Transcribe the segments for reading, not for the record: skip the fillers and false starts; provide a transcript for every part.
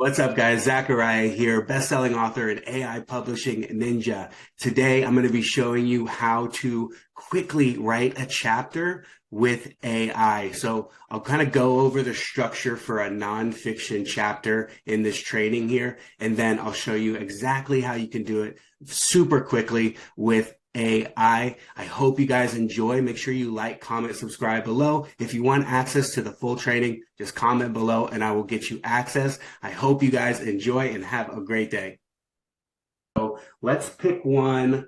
What's up, guys? Zachariah here, best-selling author and AI publishing ninja. Today, I'm going to be showing you how to quickly write a chapter with AI. So I'll kind of go over the structure for a nonfiction chapter in this training here, and then I'll show you exactly how you can do it super quickly with AI. I hope you guys enjoy. Make sure you like, comment, subscribe below. If you want access to the full training, just comment below and I will get you access. I hope you guys enjoy and have a great day. So let's pick one.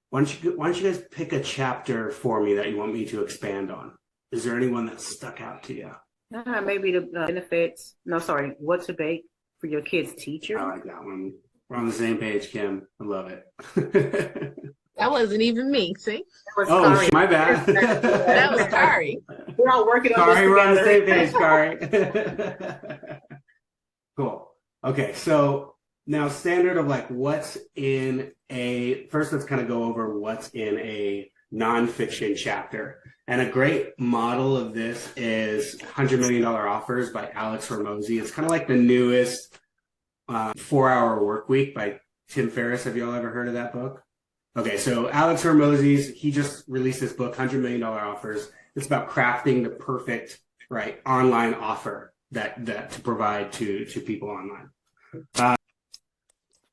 Why don't you guys pick a chapter for me that you want me to expand on? Is there anyone that stuck out to you? Maybe the benefits. No, sorry. What to bake for your kid's teacher. I like that one. We're on the same page, Kim. I love it. That wasn't even me, see? Oh, my bad. That was Kari. We're all working on this Kari, we're on the together. same page, Kari. Cool. Okay, so now standard of like what's in first let's kind of go over what's in a nonfiction chapter. And a great model of this is $100 Million Offers by Alex Hormozi. It's kind of like the newest 4-Hour Work Week by Tim Ferriss. Have you all ever heard of that book? Okay, so Alex Hormozi's, he just released this book, $100 Million Offers. It's about crafting the perfect, online offer that to provide to people online.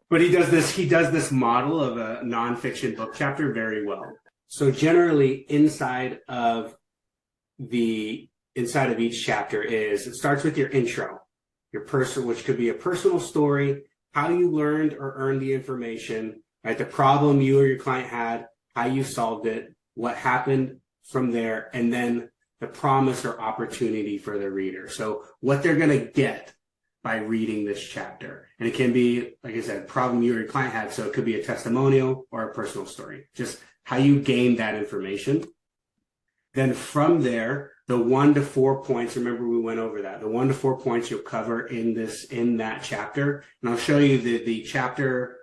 But he does this model of a nonfiction book chapter very well. So generally inside of each chapter it starts with your intro, which could be a personal story, how you learned or earned the information, the problem you or your client had, how you solved it, what happened from there, and then the promise or opportunity for the reader. So what they're going to get by reading this chapter. And it can be, like I said, problem you or your client had. So it could be a testimonial or a personal story, just how you gain that information. Then from there, the 1 to 4 points, remember we went over that, the 1 to 4 points you'll cover in that chapter. And I'll show you the chapter.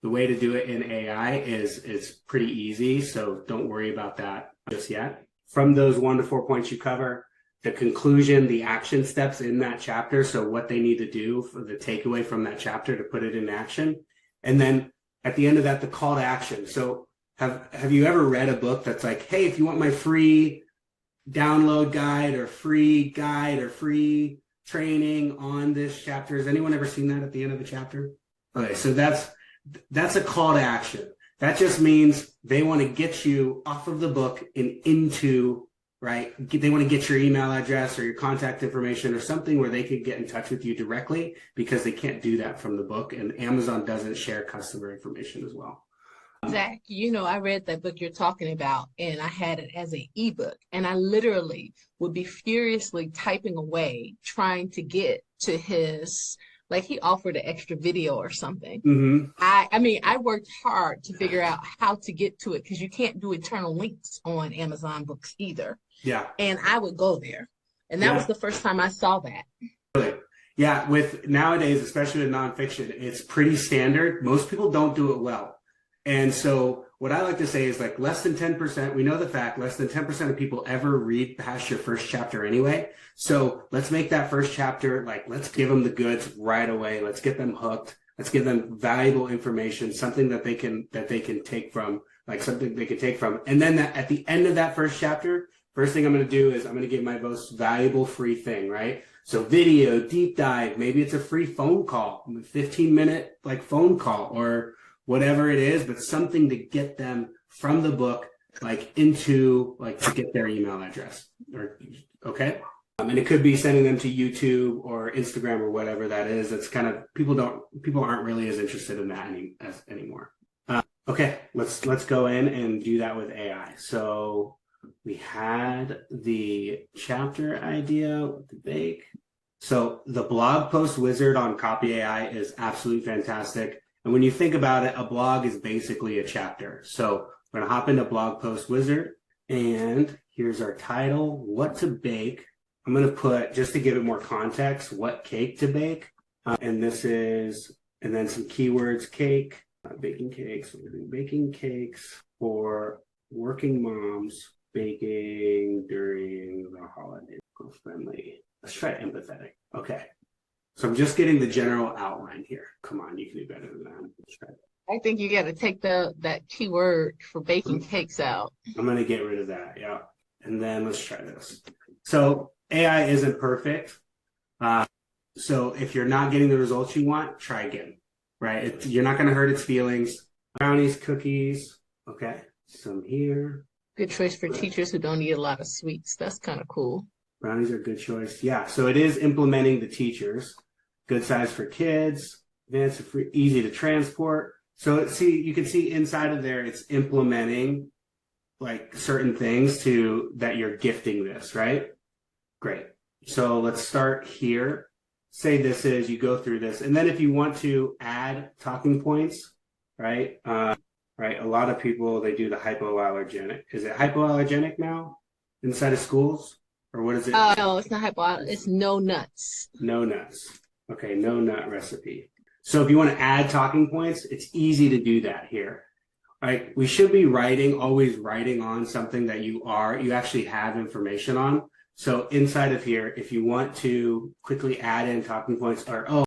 The way to do it in AI is pretty easy, so don't worry about that just yet. From those 1 to 4 points you cover, the conclusion, the action steps in that chapter, so what they need to do for the takeaway from that chapter to put it in action. And then at the end of that, the call to action. So have you ever read a book that's like, hey, if you want my free download guide or free training on this chapter, has anyone ever seen that at the end of the chapter? Okay, so that's a call to action. That just means they want to get you off of the book and into, they want to get your email address or your contact information or something where they could get in touch with you directly, because they can't do that from the book. And Amazon doesn't share customer information as well. Zach, I read that book you're talking about, and I had it as an ebook, and I literally would be furiously typing away trying to get to his, he offered an extra video or something. Mm-hmm. I worked hard to figure out how to get to it, because you can't do eternal links on Amazon books either. Yeah. And I would go there. And that was the first time I saw that. Really? Yeah. With nowadays, especially with nonfiction, it's pretty standard. Most people don't do it well. And so what I like to say is less than 10%, we know the fact, less than 10% of people ever read past your first chapter anyway. So let's make that first chapter, let's give them the goods right away. Let's get them hooked. Let's give them valuable information, something that they can take from, something they can take from. And then at the end of that first chapter, first thing I'm going to do is I'm going to give my most valuable free thing, right? So video, deep dive, maybe it's a free phone call, 15-minute phone call or whatever it is, but something to get them from the book, into, to get their email address. Okay? And it could be sending them to YouTube or Instagram or whatever that is. It's kind of, people aren't really as interested in that anymore. Okay, let's go in and do that with AI. So we had the chapter idea with the bake. So the blog post wizard on Copy.ai is absolutely fantastic. And when you think about it, a blog is basically a chapter. So we're going to hop into Blog Post Wizard, and here's our title, What to Bake. I'm going to put, just to give it more context, what cake to bake. And then some keywords, cake, baking cakes. We're going to do baking cakes for working moms, baking during the holiday. Friendly. Let's try empathetic. Okay. So I'm just getting the general outline here. Come on, you can do better than that. Let's try it. I think you got to take that keyword for baking cakes out. I'm going to get rid of that. Yeah. And then let's try this. So AI isn't perfect. So if you're not getting the results you want, try again, right? You're not going to hurt its feelings. Brownies, cookies. Okay. Some here. Good choice for teachers who don't eat a lot of sweets. That's kind of cool. Brownies are a good choice. Yeah. So it is implementing the teachers. Good size for kids. Advanced, free, easy to transport. So you can see inside of there, it's implementing like certain things that you're gifting this, right? Great. So let's start here. Say this is, you go through this. And then if you want to add talking points, right? Right. A lot of people, they do the hypoallergenic. Is it hypoallergenic now inside of schools? Or what is it? No, it's not hypoallergenic. It's no nuts. No nuts. Okay. No nut recipe. So if you want to add talking points, it's easy to do that here. Right? We should be always writing on something that you actually have information on. So inside of here, if you want to quickly add in talking points or,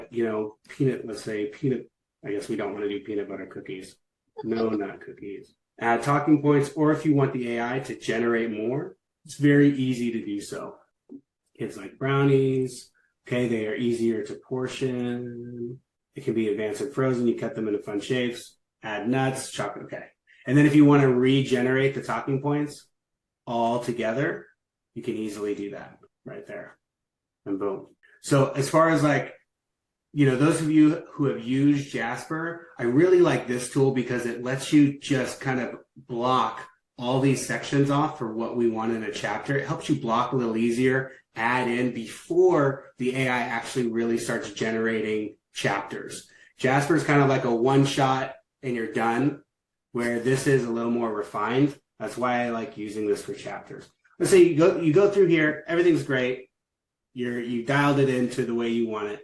peanut, let's say peanut, I guess we don't want to do peanut butter cookies. No nut cookies. Add talking points, or if you want the AI to generate more, it's very easy to do so. Kids like brownies. Okay. They are easier to portion. It can be advanced and frozen. You cut them into fun shapes, add nuts, chocolate. Okay. And then if you want to regenerate the talking points all together, you can easily do that right there. And boom. So as far as those of you who have used Jasper, I really like this tool because it lets you just kind of block all these sections off for what we want in a chapter. It helps you block a little easier, add in before the AI actually really starts generating chapters. Jasper is kind of like a one shot and you're done, where this is a little more refined. That's why I like using this for chapters. Let's say you go through here, everything's great. You dialed it into the way you want it,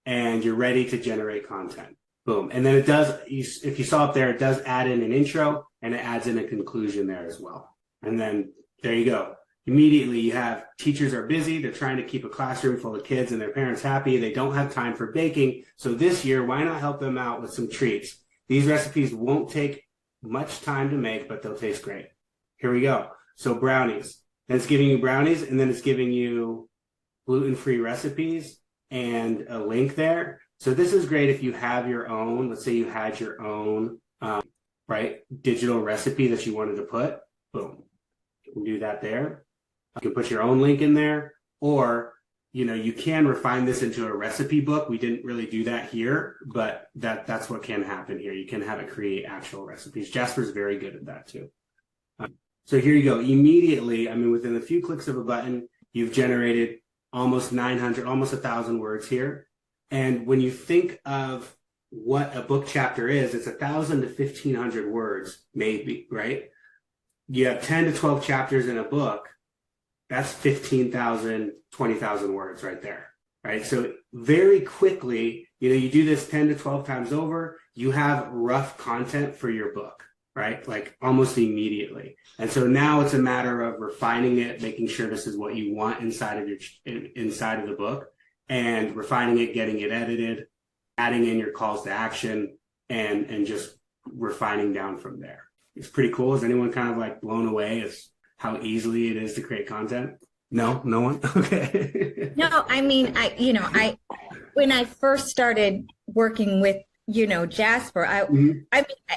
and you're ready to generate content. Boom. And then it does, if you saw up there, it does add in an intro and it adds in a conclusion there as well. And then there you go. Immediately you have teachers are busy. They're trying to keep a classroom full of kids and their parents happy. They don't have time for baking. So this year, why not help them out with some treats? These recipes won't take much time to make, but they'll taste great. Here we go. So brownies. Then it's giving you brownies, and then it's giving you gluten-free recipes and a link there. So this is great if you have your own, let's say you had your own, digital recipe that you wanted to put. Boom. You can do that there. You can put your own link in there, or, you can refine this into a recipe book. We didn't really do that here, but that's what can happen here. You can have it create actual recipes. Jasper's very good at that too. So here you go. Immediately, within a few clicks of a button, you've generated almost 900, almost 1,000 words here. And when you think of what a book chapter is, it's 1,000 to 1,500 words, maybe, right? You have 10 to 12 chapters in a book. That's 15,000, 20,000 words right there, right? So very quickly, you do this 10 to 12 times over, you have rough content for your book, right? Like almost immediately. And so now it's a matter of refining it, making sure this is what you want inside of the book, and refining it, getting it edited, adding in your calls to action, and just refining down from there. It's pretty cool. Is anyone kind of like blown away as how easily it is to create content? No one? Okay. No, when I first started working with, Jasper,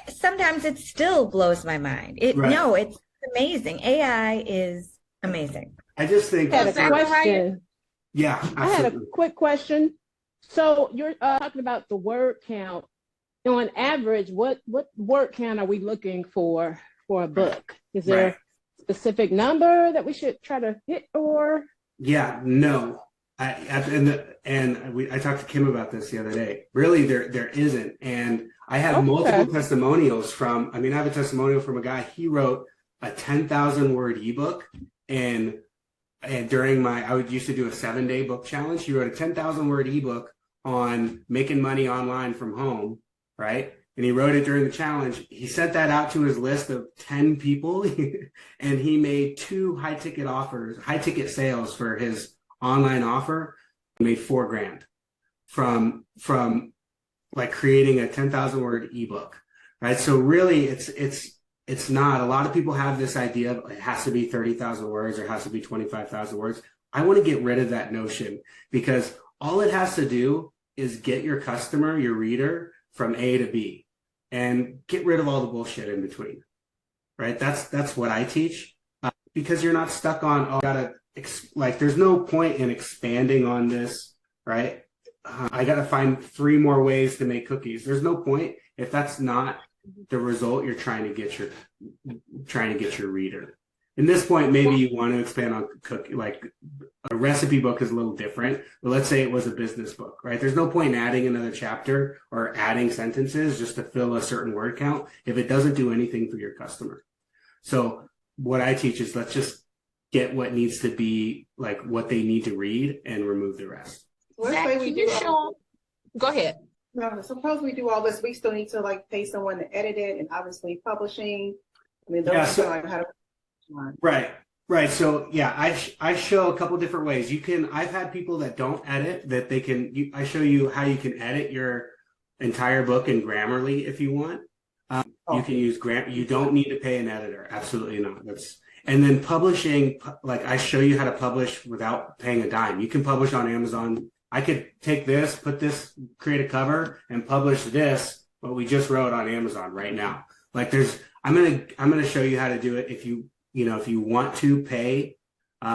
sometimes it still blows my mind. Right. No, it's amazing. AI is amazing. I just think I had a question. Yeah, I had a absolutely. quick question. So you're talking about the word count. On average, what word count are we looking for a book? Is there Right. a specific number that we should try to hit, or? Yeah, no. I talked to Kim about this the other day. Really, there isn't. And I have multiple testimonials I have a testimonial from a guy. He wrote a 10,000 word ebook, and during I used to do a 7-day book challenge. He wrote a 10,000 word ebook on making money online from home, right? And he wrote it during the challenge. He sent that out to his list of 10 people, and he made 2 high ticket sales for his online offer. He made $4,000. from like creating a 10,000 word ebook, right? So really it's not. A lot of people have this idea of it has to be 30,000 words or it has to be 25,000 words. I want to get rid of that notion, because all it has to do is get your customer, your reader, from A to B, and get rid of all the bullshit in between, right? That's what I teach, because you're not stuck on, oh, there's no point in expanding on this, right? I got to find 3 more ways to make cookies. There's no point if that's not the result you're trying to get your reader. In this point, maybe you want to expand on like a recipe book is a little different, but let's say it was a business book, right? There's no point in adding another chapter or adding sentences just to fill a certain word count if it doesn't do anything for your customer. So what I teach is let's just get what needs to be like what they need to read and remove the rest. Zach, can you show? Go ahead. No, suppose we do all this, we still need to like pay someone to edit it, and obviously publishing. I mean, those are like how to. Right. So yeah, I show a couple different ways. I've had people that don't edit, that they can. I show you how you can edit your entire book in Grammarly if you want. You can use You don't need to pay an editor. Absolutely not. And then publishing, like I show you how to publish without paying a dime. You can publish on Amazon. I could take this, create a cover, and publish this, what we just wrote on Amazon right now. Like I'm gonna show you how to do it if you want to pay,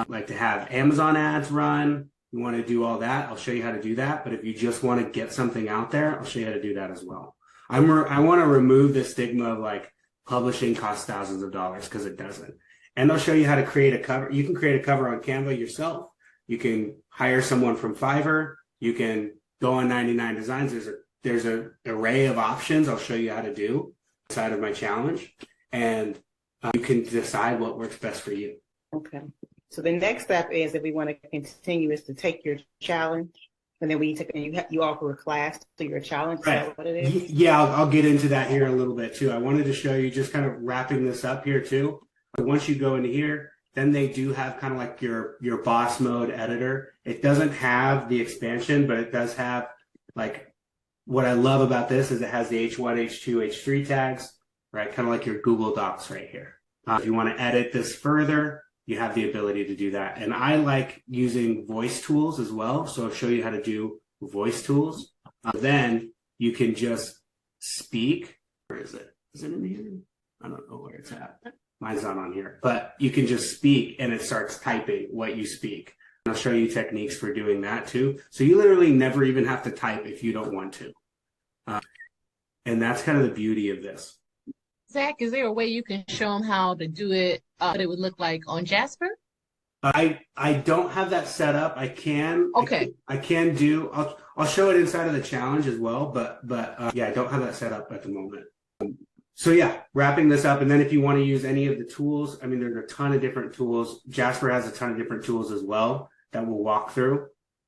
like to have Amazon ads run, you want to do all that, I'll show you how to do that. But if you just want to get something out there, I'll show you how to do that as well. I want to remove the stigma of like publishing costs thousands of dollars, because it doesn't. And I'll show you how to create a cover. You can create a cover on Canva yourself. You can hire someone from Fiverr. You can go on 99 Designs. There's an array of options I'll show you how to do inside of my challenge. And you can decide what works best for you. Okay. So the next step is, if we want to continue, is to take your challenge, and then you offer a class to your challenge. Right. Is that what it is? Yeah, I'll get into that here in a little bit too. I wanted to show you, just kind of wrapping this up here too. But once you go into here, then they do have kind of like your boss mode editor. It doesn't have the expansion, but it does have, like, what I love about this is it has the H1, H2, H3 tags, right? Kind of like your Google Docs right here. If you want to edit this further, you have the ability to do that. And I like using voice tools as well. So I'll show you how to do voice tools. Then you can just speak. Where is it? Is it in here? I don't know where it's at. Mine's not on here. But you can just speak and it starts typing what you speak. And I'll show you techniques for doing that too. So you literally never even have to type if you don't want to. And that's kind of the beauty of this. Zach, is there a way you can show them how to do it, what it would look like on Jasper? I don't have that set up. I can. Okay. I can do. I'll show it inside of the challenge as well. But yeah, I don't have that set up at the moment. So yeah, wrapping this up, and then if you want to use any of the tools, I mean, there's a ton of different tools. Jasper has a ton of different tools as well that we'll walk through.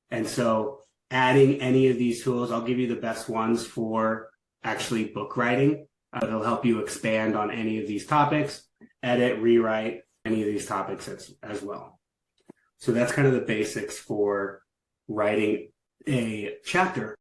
And so adding any of these tools, I'll give you the best ones for actually book writing. It'll help you expand on any of these topics, edit, rewrite any of these topics as well. So that's kind of the basics for writing a chapter.